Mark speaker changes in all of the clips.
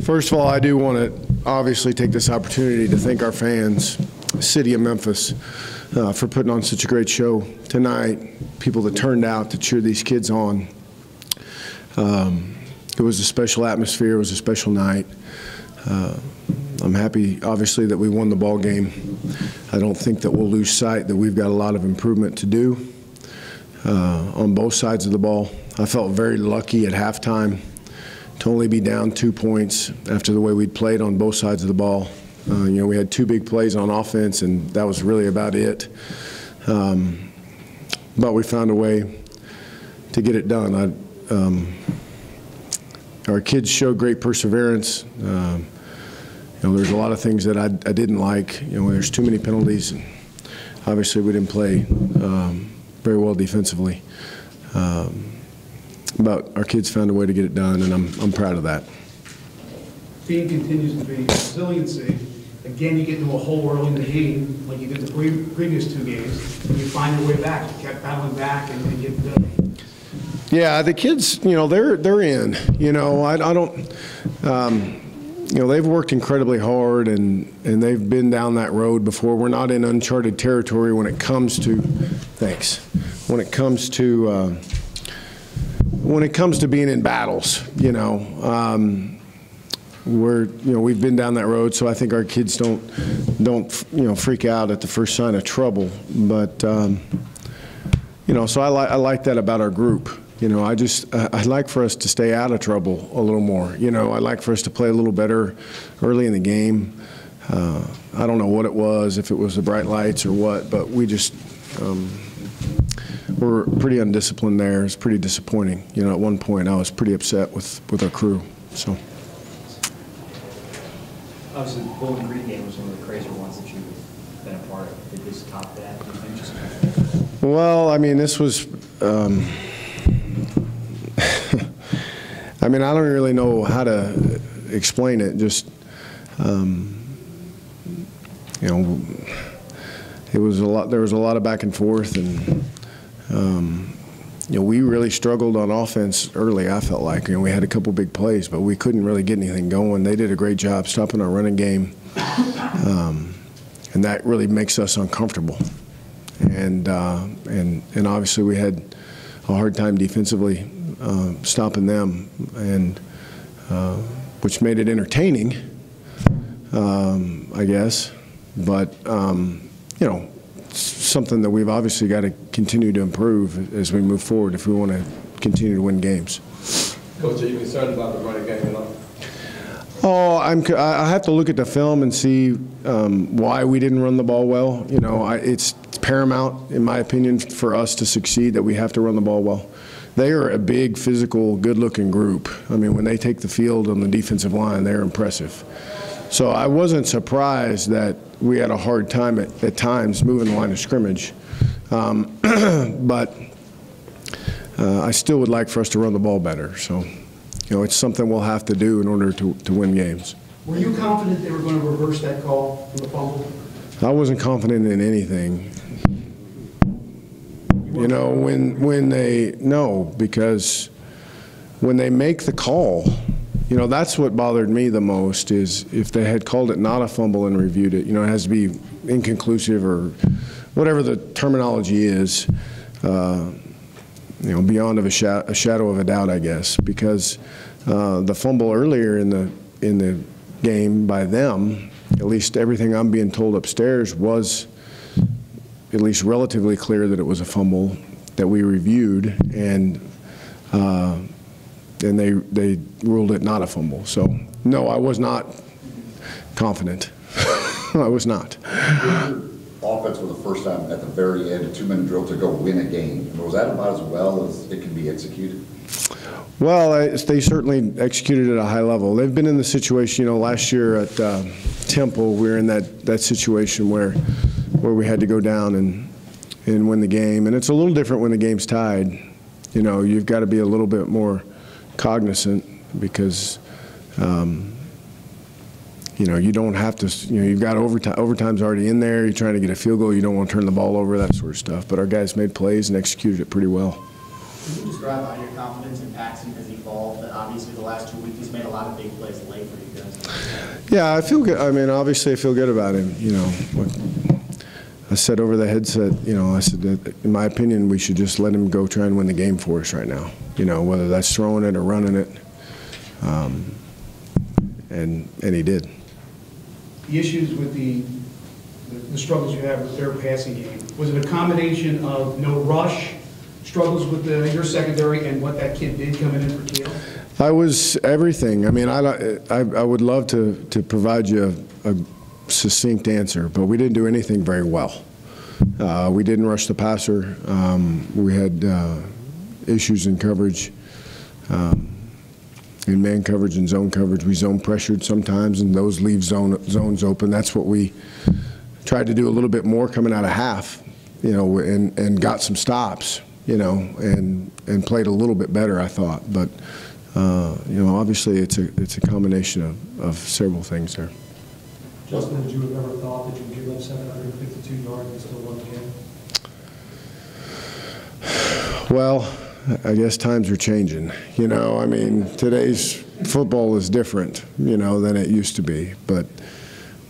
Speaker 1: First of all, I do want to obviously take this opportunity to thank our fans, the city of Memphis, for putting on such a great show tonight, people that turned out to cheer these kids on. It was a special atmosphere. It was a special night. I'm happy, obviously, that we won the ball game. I don't think that we'll lose sight that we've got a lot of improvement to do on both sides of the ball. I felt very lucky at halftime to only be down 2 points after the way we'd played on both sides of the ball. You know, we had 2 big plays on offense, and that was really about it. But we found a way to get it done. Our kids showed great perseverance. You know, there's a lot of things that I didn't like. You know, there's too many penalties. And obviously, we didn't play very well defensively. But our kids found a way to get it done, and I'm proud of that.
Speaker 2: Theme continues to be resiliency. Again, you get into a hole early in the game, like you did the previous 2 games, and you find your way back. You kept battling back and get done.
Speaker 1: Yeah, the kids, you know, they're in. You know, I don't. You know, they've worked incredibly hard, and they've been down that road before. We're not in uncharted territory when it comes to. Thanks. When it comes to. When it comes to being in battles, you know, we've been down that road, so I think our kids don't you know, freak out at the first sign of trouble. But you know, so I like that about our group. You know, I'd like for us to stay out of trouble a little more. You know, I'd like for us to play a little better early in the game. I don't know what it was, if it was the bright lights or what, but we just. We're pretty undisciplined there. It's pretty disappointing. You know, at one point I was pretty upset with our crew. So.
Speaker 3: Obviously, the Bowling Green game was one of the crazier ones that you've been a part of. Did this top that?
Speaker 1: Well, I mean, this was. I mean, I don't really know how to explain it. Just, you know, it was a lot. There was a lot of back and forth, and. You know, we really struggled on offense early, I felt like. You know, we had a couple big plays, but we couldn't really get anything going. They did a great job stopping our running game, and that really makes us uncomfortable. And obviously we had a hard time defensively stopping them, and which made it entertaining, I guess. But, you know, something that we've obviously got to continue to improve as we move forward if we want to continue to win games.
Speaker 4: Coach, are you concerned about the running game at all?
Speaker 1: Oh, I have to look at the film and see why we didn't run the ball well. You know, it's paramount, in my opinion, for us to succeed that we have to run the ball well. They are a big, physical, good-looking group. I mean, when they take the field on the defensive line, they're impressive. So I wasn't surprised that we had a hard time at times moving the line of scrimmage. But I still would like for us to run the ball better. So, you know, it's something we'll have to do in order to win games.
Speaker 2: Were you confident they were going to reverse that call from the fumble?
Speaker 1: I wasn't confident in anything. You know, when they, no, because when they make the call, you know, that's what bothered me the most is if they had called it not a fumble and reviewed it. You know, it has to be inconclusive or whatever the terminology is, you know, beyond of a shadow of a doubt, I guess, because the fumble earlier in the game by them, at least everything I'm being told upstairs, was at least relatively clear that it was a fumble that we reviewed, and they ruled it not a fumble. So, no, I was not confident. I was not.
Speaker 5: Offense for the first time at the very end, a 2-minute drill to go win a game. Was that about as well as it can be executed?
Speaker 1: Well, they certainly executed at a high level. They've been in the situation, you know, last year at Temple, we were in that situation where we had to go down and win the game. And it's a little different when the game's tied. You know, you've got to be a little bit more cognizant because, you know, you don't have to, you know, you've got overtime. Overtime's already in there. You're trying to get a field goal. You don't want to turn the ball over, that sort of stuff. But our guys made plays and executed it pretty well.
Speaker 6: Can you describe how your confidence in Paxton has evolved? That obviously the last 2 weeks he's made a lot of big plays late for you guys.
Speaker 1: Yeah, I feel good. I mean, obviously I feel good about him. You know, I said over the headset, you know, I said that in my opinion we should just let him go try and win the game for us right now. You know, whether that's throwing it or running it. And he did.
Speaker 2: The issues with the struggles you have with their passing game, was it a combination of no rush, struggles with your secondary, and what that kid did coming in for Keel?
Speaker 1: I was everything. I mean, I would love to provide you a succinct answer, but we didn't do anything very well. We didn't rush the passer. We had issues in coverage, in man coverage and zone coverage. We zone pressured sometimes, and those leave zones open. That's what we tried to do a little bit more coming out of half, you know, and got some stops, you know, and played a little bit better, I thought. But you know, obviously it's a combination of several things there.
Speaker 7: Justin, would you have ever thought that you'd give up 752 yards and still won the game?
Speaker 1: Well, I guess times are changing. You know, I mean, today's football is different, you know, than it used to be. But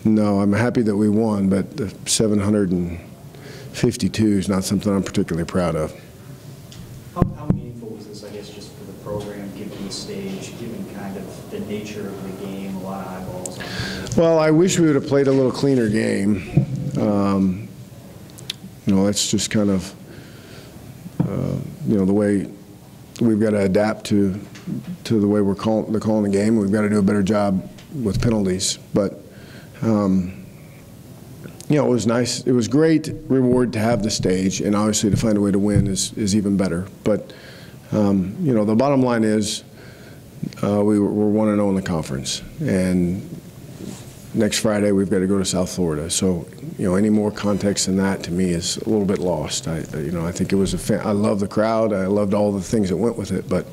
Speaker 1: no, I'm happy that we won, but the 752 is not something I'm particularly proud of.
Speaker 3: How meaningful was this, I guess, just for the program, given the stage, given kind of the nature of the game, a lot of eyeballs on it?
Speaker 1: Well, I wish we would have played a little cleaner game. You know, that's just kind of, you know, the way we've got to adapt to the way we're calling the game. We've got to do a better job with penalties. But, you know, it was nice. It was great reward to have the stage, and obviously to find a way to win is even better. But, you know, the bottom line is we're 1-0 in the conference. And next Friday we've got to go to South Florida. So, you know, any more context than that to me is a little bit lost. You know, I think it was I love the crowd. I loved all the things that went with it. But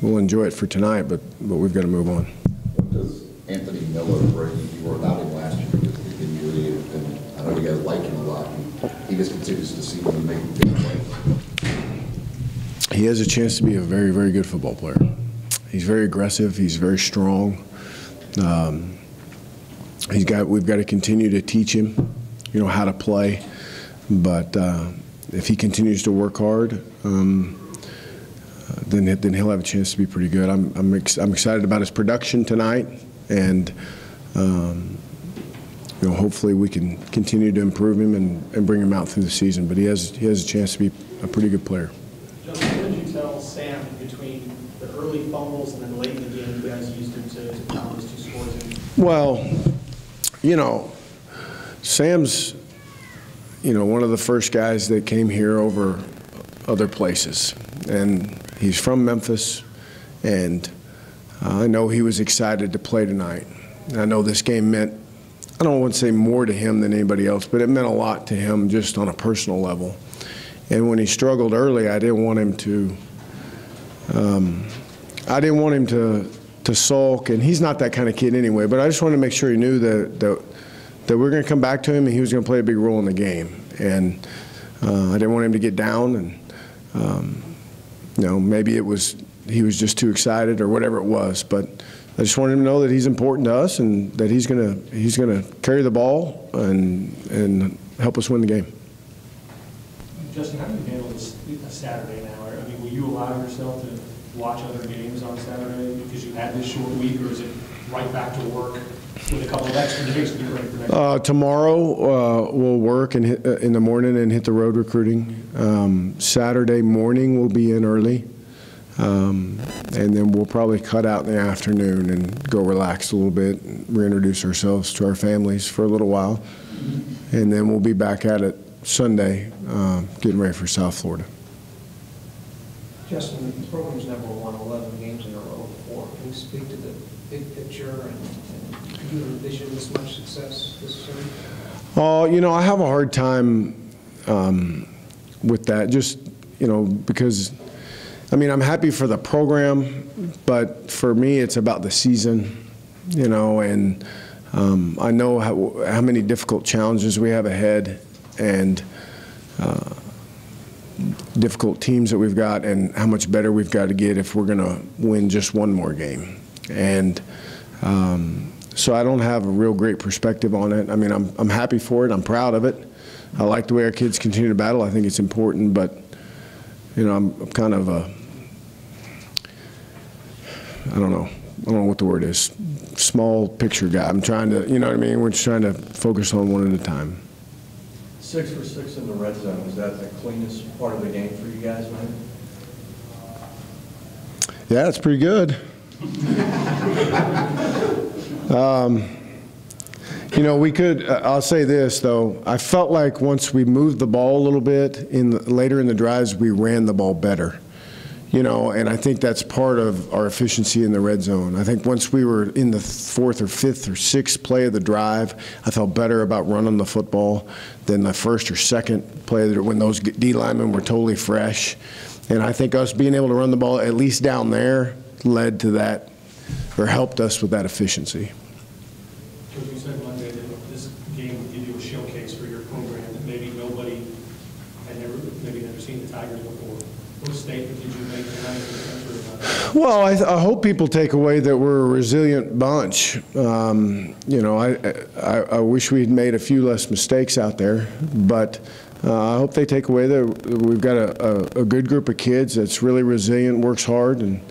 Speaker 1: we'll enjoy it for tonight. But we've got to move on.
Speaker 5: What does Anthony Miller bring? You were without him last year because of the injury, and I know you guys like him a lot. He just continues to see him make big plays.
Speaker 1: He has a chance to be a very, very good football player. He's very aggressive. He's very strong. We've got to continue to teach him, you know, how to play. But if he continues to work hard, then he'll have a chance to be pretty good. I'm excited about his production tonight, and you know, hopefully we can continue to improve him and bring him out through the season. But he has a chance to be a pretty good player.
Speaker 6: Justin, what did you tell Sam between the early fumbles and then late in the game you guys used him to count those 2 scores in?
Speaker 1: Well, you know, Sam's, you know, one of the first guys that came here over other places. And he's from Memphis, and I know he was excited to play tonight. And I know this game meant, I don't want to say more to him than anybody else, but it meant a lot to him just on a personal level. And when he struggled early, I didn't want him to sulk, and he's not that kind of kid anyway, but I just wanted to make sure he knew that we're going to come back to him and he was going to play a big role in the game. And I didn't want him to get down, and you know, maybe he was just too excited or whatever it was, but I just wanted him to know that he's important to us and that he's going to carry the ball and help us win the game.
Speaker 7: Justin, how do you handle this Saturday now? I mean, will you allow yourself to watch other games on Saturday because you had this short week, or is it right back to work with a couple of extra days to get ready for next? Tomorrow
Speaker 1: we'll work and in the morning and hit the road recruiting. Saturday morning we'll be in early, and then we'll probably cut out in the afternoon and go relax a little bit, and reintroduce ourselves to our families for a little while, and then we'll be back at it Sunday, getting ready for South Florida.
Speaker 8: Justin, the program's never won 11 games in a row before. Can you speak to the big picture and do you envision this much success this season?
Speaker 1: You know, I have a hard time with that, just, you know, because, I mean, I'm happy for the program, but for me it's about the season, you know, and I know how many difficult challenges we have ahead, and difficult teams that we've got and how much better we've got to get if we're going to win just one more game. And so I don't have a real great perspective on it. I mean, I'm happy for it. I'm proud of it. I like the way our kids continue to battle. I think it's important, but, you know, I'm kind of a, I don't know what the word is, small picture guy. I'm trying to, you know what I mean? We're just trying to focus on one at a time.
Speaker 4: 6 for 6 in the red zone, is that the cleanest part of the game for you guys, man?
Speaker 1: Yeah, it's pretty good. You know, we could, I'll say this, though. I felt like once we moved the ball a little bit, later in the drives, we ran the ball better. You know, and I think that's part of our efficiency in the red zone. I think once we were in the 4th or 5th or 6th play of the drive, I felt better about running the football than the 1st or 2nd play when those D linemen were totally fresh. And I think us being able to run the ball at least down there led to that, or helped us with that efficiency.
Speaker 7: Coach, you said Monday that this game would give you a showcase for your program that maybe nobody had never seen the Tigers before. What statement did you make tonight?
Speaker 1: Well, I hope people take away that we're a resilient bunch. You know, I wish we'd made a few less mistakes out there, but I hope they take away that we've got a good group of kids that's really resilient, works hard, and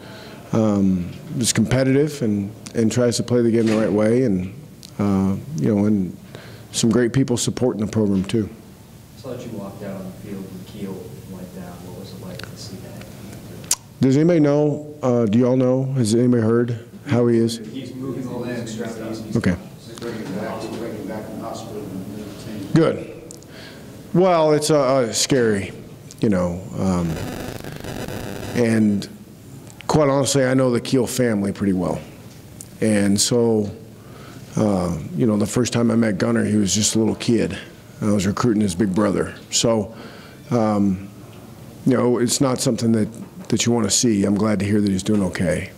Speaker 1: is competitive and tries to play the game the right way, and you know, and some great people supporting the program too.
Speaker 3: So that you walked out on the field and Keel went down. What was it like to see that?
Speaker 1: Does anybody know, do y'all know, has anybody heard how he is?
Speaker 3: He's moving all that extremities.
Speaker 1: Okay.
Speaker 2: Bringing him back from the hospital.
Speaker 1: Good. Well, it's scary, you know, and quite honestly, I know the Keel family pretty well. And so, you know, the first time I met Gunner, he was just a little kid. I was recruiting his big brother. So, you know, it's not something that you want to see. I'm glad to hear that he's doing okay.